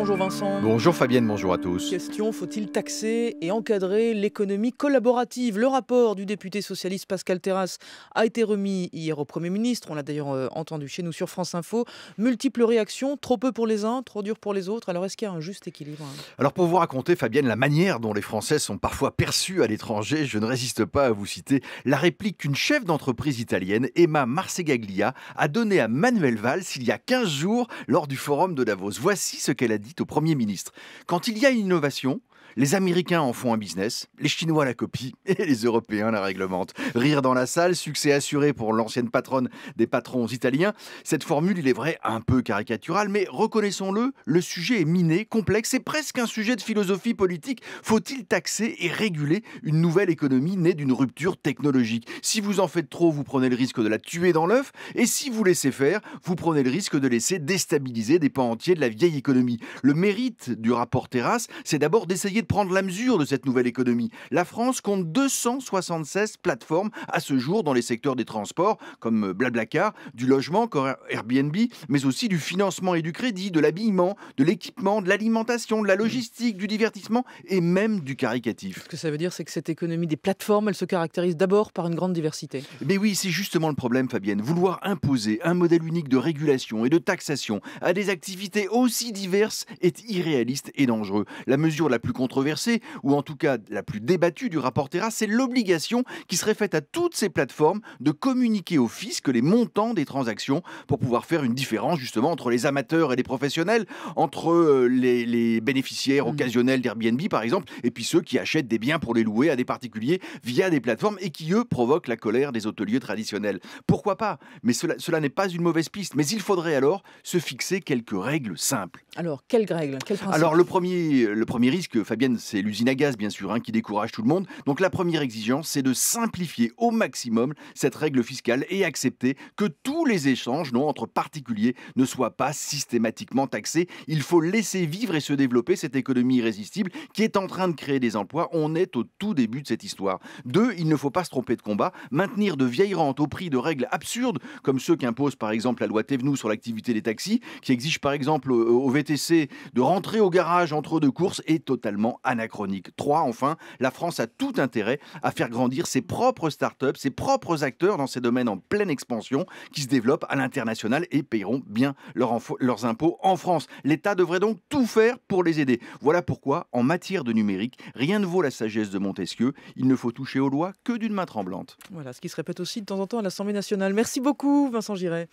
bonjour Vincent. Bonjour Fabienne, bonjour à tous. Question, faut-il taxer et encadrer l'économie collaborative? Le rapport du député socialiste Pascal Terrasse a été remis hier au Premier ministre. On l'a d'ailleurs entendu chez nous sur France Info. Multiples réactions, trop peu pour les uns, trop dur pour les autres. Alors est-ce qu'il y a un juste équilibre? Alors pour vous raconter Fabienne la manière dont les Français sont parfois perçus à l'étranger, je ne résiste pas à vous citer la réplique qu'une chef d'entreprise italienne, Emma Marsegaglia, a donnée à Manuel Valls il y a 15 jours lors du forum de Davos. Voici ce qu'elle a dit au Premier ministre. Quand il y a une innovation, les Américains en font un business, les Chinois la copient et les Européens la réglementent. Rire dans la salle, succès assuré pour l'ancienne patronne des patrons italiens. Cette formule, il est vrai, un peu caricaturale, mais reconnaissons-le, le sujet est miné, complexe, c'est presque un sujet de philosophie politique. Faut-il taxer et réguler une nouvelle économie née d'une rupture technologique? Si vous en faites trop, vous prenez le risque de la tuer dans l'œuf, et si vous laissez faire, vous prenez le risque de laisser déstabiliser des pans entiers de la vieille économie. Le mérite du rapport Terrasse, c'est d'abord d'essayer de prendre la mesure de cette nouvelle économie. La France compte 276 plateformes à ce jour dans les secteurs des transports, comme Blablacar, du logement, comme Airbnb, mais aussi du financement et du crédit, de l'habillement, de l'équipement, de l'alimentation, de la logistique, du divertissement et même du caricatif. Ce que ça veut dire, c'est que cette économie des plateformes, elle se caractérise d'abord par une grande diversité. Mais oui, c'est justement le problème, Fabienne. Vouloir imposer un modèle unique de régulation et de taxation à des activités aussi diverses est irréaliste et dangereux. La mesure la plus controversée, ou en tout cas la plus débattue du rapport Terrasse, c'est l'obligation qui serait faite à toutes ces plateformes de communiquer au fisc les montants des transactions pour pouvoir faire une différence justement entre les amateurs et les professionnels, entre les bénéficiaires occasionnels d'Airbnb par exemple, et puis ceux qui achètent des biens pour les louer à des particuliers via des plateformes et qui eux provoquent la colère des hôteliers traditionnels. Pourquoi pas? Mais cela n'est pas une mauvaise piste, mais il faudrait alors se fixer quelques règles simples. Alors, quelles règles, quels principes? Alors le premier risque, Fabienne, c'est l'usine à gaz bien sûr, qui décourage tout le monde. Donc la première exigence, c'est de simplifier au maximum cette règle fiscale et accepter que tous les échanges entre particuliers ne soient pas systématiquement taxés. Il faut laisser vivre et se développer cette économie irrésistible qui est en train de créer des emplois. On est au tout début de cette histoire. 2, il ne faut pas se tromper de combat. Maintenir de vieilles rentes au prix de règles absurdes, comme ceux qu'impose par exemple la loi Thévenoud sur l'activité des taxis, qui exige par exemple au VTC de rentrer au garage entre deux courses, est totalement anachronique. 3, enfin, la France a tout intérêt à faire grandir ses propres startups, ses propres acteurs dans ces domaines en pleine expansion qui se développent à l'international et paieront bien leurs impôts en France. L'État devrait donc tout faire pour les aider. Voilà pourquoi, en matière de numérique, rien ne vaut la sagesse de Montesquieu. Il ne faut toucher aux lois que d'une main tremblante. Voilà, ce qui se répète aussi de temps en temps à l'Assemblée nationale. Merci beaucoup Vincent Giret.